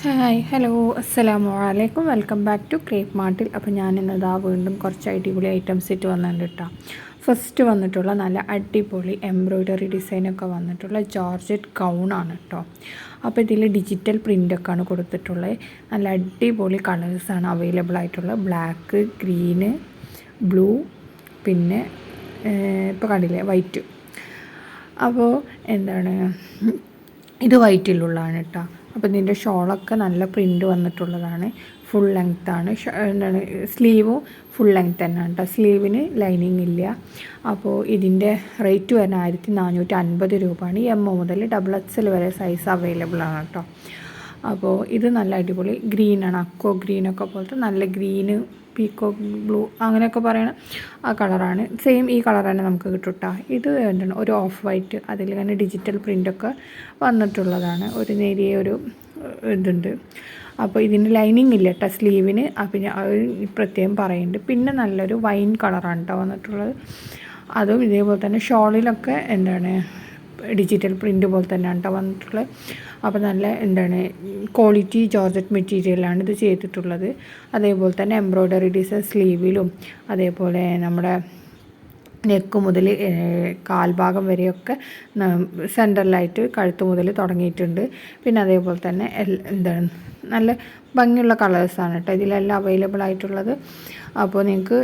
Hi hello അസ്സലാമു അലൈക്കും welcome back to crepe മാർട്ടിൽ. അപ്പോൾ ഞാൻ ഇന്നതാ വീണ്ടും കുറച്ച് അടിപൊളി ഐറ്റംസ് ഇട്ട് വന്നിട്ടുണ്ട് കേട്ടോ. ഫസ്റ്റ് വന്നിട്ടുള്ള നല്ല അടിപൊളി എംബ്രോയ്ഡറി ഡിസൈനൊക്കെ വന്നിട്ടുള്ള ജോർജറ്റ് ഗൗണാണ് കേട്ടോ. അപ്പോൾ ഇതിൽ ഡിജിറ്റൽ പ്രിൻ്റൊക്കെയാണ് കൊടുത്തിട്ടുള്ളത്. നല്ല അടിപൊളി കളേഴ്സാണ് അവൈലബിൾ ആയിട്ടുള്ളത്. ബ്ലാക്ക്, ഗ്രീന്, ബ്ലൂ, പിന്നെ ഇപ്പോൾ കണ്ടില്ലേ വൈറ്റ്. അപ്പോൾ ഇത് വൈറ്റിലുള്ളതാണ് കേട്ടോ. അപ്പോൾ ഇതിൻ്റെ ഷോളൊക്കെ നല്ല പ്രിൻ്റ് വന്നിട്ടുള്ളതാണ്. ഫുൾ ലെങ്ത്താണ്. സ്ലീവും ഫുൾ ലെങ്ത്ത് തന്നെയാണ് കേട്ടോ. സ്ലീവിന് ലൈനിങ് ഇല്ല. അപ്പോൾ ഇതിൻ്റെ റേറ്റ് വരുന്നത് 1450 രൂപയാണ്. എം മുതൽ XXL വരെ സൈസ് അവൈലബിൾ ആണ് കേട്ടോ. അപ്പോൾ ഇത് നല്ല അടിപൊളി ഗ്രീനാണ്. അക്കോ ഗ്രീനൊക്കെ പോലത്തെ നല്ല ഗ്രീന്, പീക്കോ ബ്ലൂ അങ്ങനെയൊക്കെ പറയണ ആ കളറാണ്. സെയിം ഈ കളർ തന്നെ നമുക്ക് കിട്ടും കേട്ടോ. ഇത് ഒരു ഓഫ് വൈറ്റ്, അതിൽ തന്നെ ഡിജിറ്റൽ പ്രിൻ്റൊക്കെ വന്നിട്ടുള്ളതാണ്. ഒരു നേരിയ ഒരു ഇതുണ്ട്. അപ്പോൾ ഇതിന് ലൈനിങ് ഇല്ല കേട്ടോ സ്ലീവിന്. അപ്പം പ്രത്യേകം പറയുന്നുണ്ട്. പിന്നെ നല്ലൊരു വൈൻ കളറാണ് കേട്ടോ വന്നിട്ടുള്ളത്. അതും ഇതേപോലെ തന്നെ ഷോളിലൊക്കെ ഡിജിറ്റൽ പ്രിൻ്റ് പോലെ തന്നെയാണ് കേട്ടോ വന്നിട്ടുള്ളത്. അപ്പോൾ നല്ല ക്വാളിറ്റി ജോർജറ്റ് മെറ്റീരിയലാണ് ഇത് ചെയ്തിട്ടുള്ളത്. അതേപോലെ തന്നെ എംബ്രോയ്ഡറി ഡിസൈൻ സ്ലീവിലും അതേപോലെ നമ്മുടെ നെക്ക് മുതൽ കാൽഭാഗം വരെയൊക്കെ സെൻറ്ററിലായിട്ട് കഴുത്ത് മുതൽ തുടങ്ങിയിട്ടുണ്ട്. പിന്നെ അതേപോലെ തന്നെ നല്ല ഭംഗിയുള്ള കളേഴ്സാണ് കേട്ടോ ഇതിലെല്ലാം അവൈലബിൾ ആയിട്ടുള്ളത്. അപ്പോൾ നിങ്ങൾക്ക്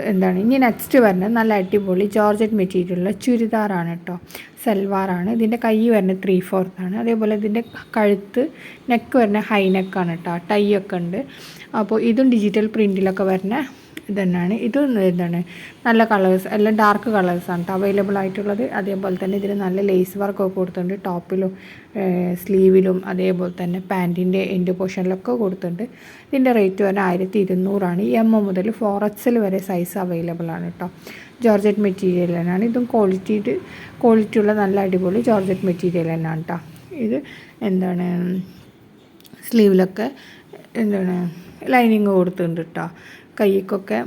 ഇനി നെക്സ്റ്റ് വരുന്നത് നല്ല അടിപൊളി ജോർജറ്റ് മെറ്റീരിയലുള്ള ചുരിദാറാണ് കേട്ടോ. സൽവാറാണ്. ഇതിൻ്റെ കൈ വരുന്നത് 3/4 ആണ്. അതേപോലെ ഇതിൻ്റെ കഴുത്ത് നെക്ക് വരുന്നത് ഹൈ നെക്കാണ് കേട്ടോ. ടൈ ഒക്കെ ഉണ്ട്. അപ്പോൾ ഇതും ഡിജിറ്റൽ പ്രിൻറ്റിലൊക്കെ വരുന്ന ഇതന്നെയാണ്. ഇത് നല്ല കളേഴ്സ്, എല്ലാം ഡാർക്ക് കളേഴ്സാണ് കേട്ടോ അവൈലബിൾ ആയിട്ടുള്ളത്. അതേപോലെ തന്നെ ഇതിന് നല്ല ലേസ് വർക്കൊക്കെ കൊടുത്തിട്ടുണ്ട്. ടോപ്പിലും സ്ലീവിലും അതേപോലെ തന്നെ പാൻറ്റിൻ്റെ എൻഡ് പോർഷനിലൊക്കെ കൊടുത്തിട്ടുണ്ട്. ഇതിൻ്റെ റേറ്റ് വരുന്നത് 1200 ആണ്. എം മുതൽ 4XL വരെ സൈസ് അവൈലബിൾ ആണ് കേട്ടോ. ജോർജറ്റ് മെറ്റീരിയൽ തന്നെയാണ്. ഇതും ക്വാളിറ്റിയുള്ള നല്ല അടിപൊളി ജോർജറ്റ് മെറ്റീരിയൽ തന്നെയാണ് കേട്ടോ. ഇത് സ്ലീവിലൊക്കെ ലൈനിങ് കൊടുത്തിട്ടുണ്ട് കേട്ടോ. കൈക്കൊക്കെ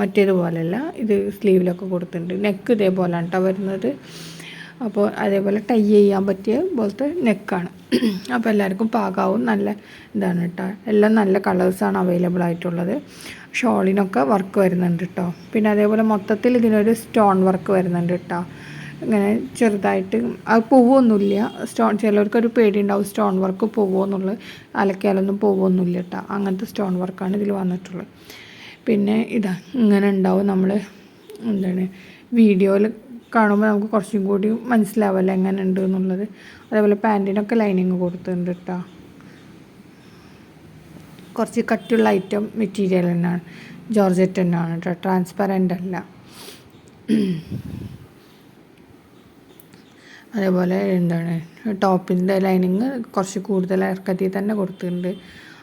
മറ്റേതുപോലെയല്ല, ഇത് സ്ലീവിലൊക്കെ കൊടുത്തിട്ടുണ്ട്. നെക്ക് ഇതേപോലെയാണ് കേട്ടോ വരുന്നത്. അപ്പോൾ അതേപോലെ ടൈ ചെയ്യാൻ പറ്റിയ പോലത്തെ നെക്കാണ്. അപ്പോൾ എല്ലാവർക്കും പാകാവും. നല്ല ഇതാണ് കേട്ടോ. എല്ലാം നല്ല കളേഴ്സാണ് അവൈലബിൾ ആയിട്ടുള്ളത്. ഷോളിനൊക്കെ വർക്ക് വരുന്നുണ്ട് കേട്ടോ. പിന്നെ അതേപോലെ മൊത്തത്തിൽ ഇതിനൊരു സ്റ്റോൺ വർക്ക് വരുന്നുണ്ട് കേട്ടോ. ഇങ്ങനെ ചെറുതായിട്ട് അത് പോവുമൊന്നുമില്ല. ചിലർക്കൊരു പേടിയുണ്ടാവും സ്റ്റോൺ വർക്ക് പോവുമോയെന്നുള്ളത്. അലക്കിയാലൊന്നും പോവുമൊന്നുമില്ല കേട്ടോ. അങ്ങനത്തെ സ്റ്റോൺ വർക്കാണ് ഇതിൽ വന്നിട്ടുള്ളത്. പിന്നെ ഇങ്ങനെ ഉണ്ടാവും. നമ്മൾ വീഡിയോയിൽ കാണുമ്പോൾ നമുക്ക് കുറച്ചും കൂടി മനസ്സിലാവല്ലോ എങ്ങനെ ഉണ്ട് എന്നുള്ളത്. അതേപോലെ പാൻറ്റിനൊക്കെ ലൈനിങ് കൊടുത്തിട്ടുണ്ട് കേട്ടോ. കുറച്ച് കട്ടിയുള്ള ഐറ്റം മെറ്റീരിയൽ തന്നെയാണ്. ജോർജറ്റ് തന്നെയാണ് കേട്ടോ. ട്രാൻസ്പെറൻ്റ് അല്ല. അതേപോലെ ടോപ്പിൻ്റെ ലൈനിങ് കുറച്ച് കൂടുതൽ ഇറക്കത്തിൽ തന്നെ കൊടുത്തിട്ടുണ്ട്.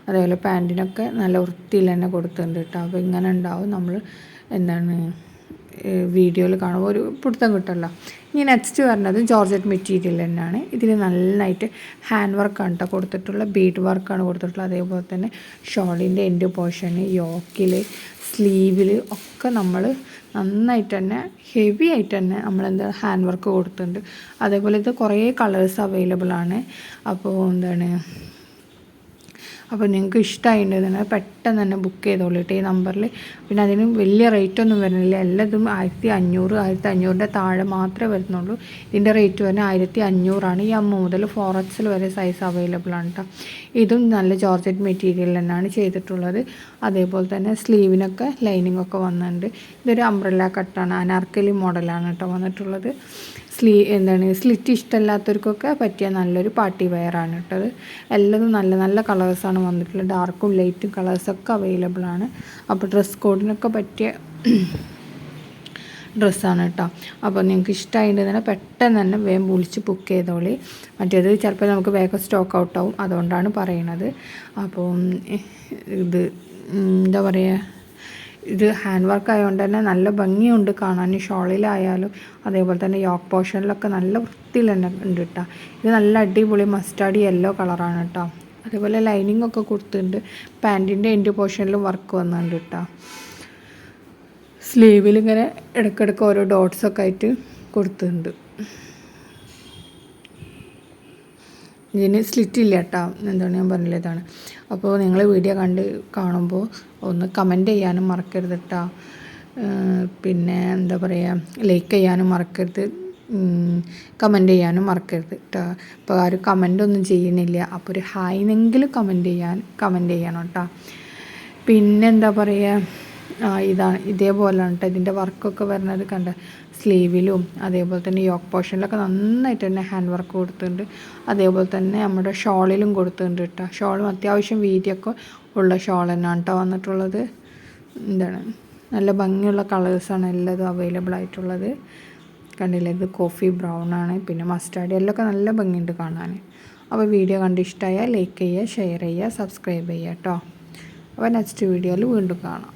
അതേപോലെ പാൻറ്റിനൊക്കെ നല്ല വൃത്തിയിൽ തന്നെ കൊടുത്തിട്ടുണ്ട് കേട്ടോ. അപ്പോൾ ഇങ്ങനെ ഉണ്ടാവും. നമ്മൾ വീഡിയോയിൽ കാണുമ്പോൾ ഒരു പിടുത്തം കിട്ടുമല്ലോ. ഇനി നെക്സ്റ്റ് വരുന്നത് ജോർജറ്റ് മെറ്റീരിയൽ തന്നെയാണ്. ഇതിൽ നന്നായിട്ട് ഹാൻഡ് വർക്കാണ് കേട്ടോ കൊടുത്തിട്ടുള്ള. ബീഡ് വർക്കാണ് കൊടുത്തിട്ടുള്ളത്. അതേപോലെ തന്നെ ഷോളിൻ്റെ എൻഡ് പോർഷന്, യോക്കിൽ, സ്ലീവിൽ ഒക്കെ നമ്മൾ നന്നായിട്ട് തന്നെ ഹെവി ആയിട്ട് തന്നെ ഹാൻഡ് വർക്ക് കൊടുത്തിട്ടുണ്ട്. അതേപോലെ ഇത് കുറേ കളേഴ്സ് അവൈലബിൾ ആണ്. അപ്പോൾ നിങ്ങൾക്ക് ഇഷ്ടമായിട്ടുണ്ടെങ്കിൽ പെട്ടെന്ന് തന്നെ ബുക്ക് ചെയ്തോളിട്ട് ഈ നമ്പറിൽ. പിന്നെ അതിന് വലിയ റേറ്റൊന്നും വരുന്നില്ല. എല്ലാതും 1500, 1500ൻ്റെ താഴെ മാത്രമേ വരുന്നുള്ളൂ. ഇതിൻ്റെ റേറ്റ് വരുന്നത് 1500 ആണ്. ഈ M മുതൽ 4XL വരെ സൈസ് അവൈലബിൾ ആണ് കേട്ടോ. ഇതും നല്ല ജോർജറ്റ് മെറ്റീരിയൽ തന്നെയാണ് ചെയ്തിട്ടുള്ളത്. അതേപോലെ തന്നെ സ്ലീവിനൊക്കെ ലൈനിങ് ഒക്കെ വന്നിട്ടുണ്ട്. ഇതൊരു അംബ്രല്ല കട്ടാണ്. അനാർക്കലി മോഡലാണ് കേട്ടോ വന്നിട്ടുള്ളത്. സ്ലിറ്റ് ഇഷ്ടമല്ലാത്തവർക്കൊക്കെ പറ്റിയ നല്ലൊരു പാർട്ടി വെയറാണ് കേട്ടത്. എല്ലാതും നല്ല നല്ല കളേഴ്സാണ് വന്നിട്ടുള്ളത്. ഡാർക്കും ലൈറ്റും കളേഴ്സൊക്കെ അവൈലബിൾ ആണ്. അപ്പോൾ ഡ്രസ് കോഡിനൊക്കെ പറ്റിയ ഡ്രസ്സാണ് കേട്ടോ. അപ്പോൾ നിങ്ങൾക്ക് ഇഷ്ടമായിട്ടുണ്ടെങ്കിൽ പെട്ടെന്ന് തന്നെ വേഗം വിളിച്ച് ബുക്ക് ചെയ്തോളി. മറ്റേത് ചിലപ്പോൾ നമുക്ക് വേഗം സ്റ്റോക്ക് ഔട്ടാവും. അതുകൊണ്ടാണ് പറയണത്. അപ്പോൾ എന്താ പറയുക, ഇത് ഹാൻഡ് വർക്ക് ആയതുകൊണ്ട് തന്നെ നല്ല ഭംഗിയുണ്ട് കാണാൻ. ഷോളിലായാലും അതേപോലെ തന്നെ യോക്ക് പോർഷനിലൊക്കെ നല്ല വൃത്തിയിൽ തന്നെ ഉണ്ട് കേട്ടോ. ഇത് നല്ല അടിപൊളി മസ്റ്റാർഡ് യെല്ലോ കളറാണ് കേട്ടോ. അതേപോലെ ലൈനിങ് ഒക്കെ കൊടുത്തിട്ടുണ്ട്. പാൻറ്റിൻ്റെ എൻഡ് പോർഷനിലും വർക്ക് വന്നിട്ടുണ്ട് കേട്ടോ. സ്ലീവിൽ ഇങ്ങനെ ഇടയ്ക്കിടയ്ക്ക് ഓരോ ഡോട്ട്സൊക്കെ ആയിട്ട് കൊടുത്തിട്ടുണ്ട്. ഇതിന് സ്ലിറ്റ് ഇല്ല കേട്ടോ, എന്താണ് ഞാൻ പറഞ്ഞില്ല ഇതാണ്. അപ്പോൾ നിങ്ങൾ വീഡിയോ കാണുമ്പോൾ ഒന്ന് കമൻറ്റ് ചെയ്യാനും മറക്കരുത് കേട്ടോ. പിന്നെ എന്താ പറയുക, ലൈക്ക് ചെയ്യാനും മറക്കരുത്, കമൻറ്റ് ചെയ്യാനും മറക്കരുത് കേട്ടോ. ഇപ്പോൾ ആരും കമൻ്റ് ഒന്നും ചെയ്യുന്നില്ല, അപ്പോൾ ഒരു ഹായ്നെങ്കിലും കമൻറ്റ് ചെയ്യണം കേട്ടോ. പിന്നെ എന്താ പറയുക, ഇതാണ് ഇതേപോലെയാണ് കേട്ടോ ഇതിൻ്റെ വർക്കൊക്കെ വരുന്നത്. കണ്ട സ്ലീവിലും അതേപോലെ തന്നെ യോക്ക് പോർഷനിലൊക്കെ നന്നായിട്ട് തന്നെ ഹാൻഡ് വർക്ക് കൊടുത്തിട്ടുണ്ട്. അതേപോലെ തന്നെ നമ്മുടെ ഷോളിലും കൊടുത്തിട്ടുണ്ട് കേട്ടോ. ഷോളും അത്യാവശ്യം വീതിയൊക്കെ ഉള്ള ഷോൾ തന്നെയാണ് കേട്ടോ വന്നിട്ടുള്ളത്. എന്താണ് നല്ല ഭംഗിയുള്ള കളേഴ്സാണ് എല്ലാതും അവൈലബിൾ ആയിട്ടുള്ളത്. കണ്ടില്ലേ, ഇത് കോഫി ബ്രൗൺ ആണ്, പിന്നെ മസ്റ്റാർഡ് എല്ലൊക്കെ നല്ല ഭംഗിയുണ്ട് കാണാൻ. അപ്പോൾ വീഡിയോ കണ്ട് ഇഷ്ടമായാൽ ലൈക്ക് ചെയ്യുക, ഷെയർ ചെയ്യുക, സബ്സ്ക്രൈബ് ചെയ്യുക കേട്ടോ. അപ്പോൾ നെക്സ്റ്റ് വീഡിയോയിൽ വീണ്ടും കാണാം.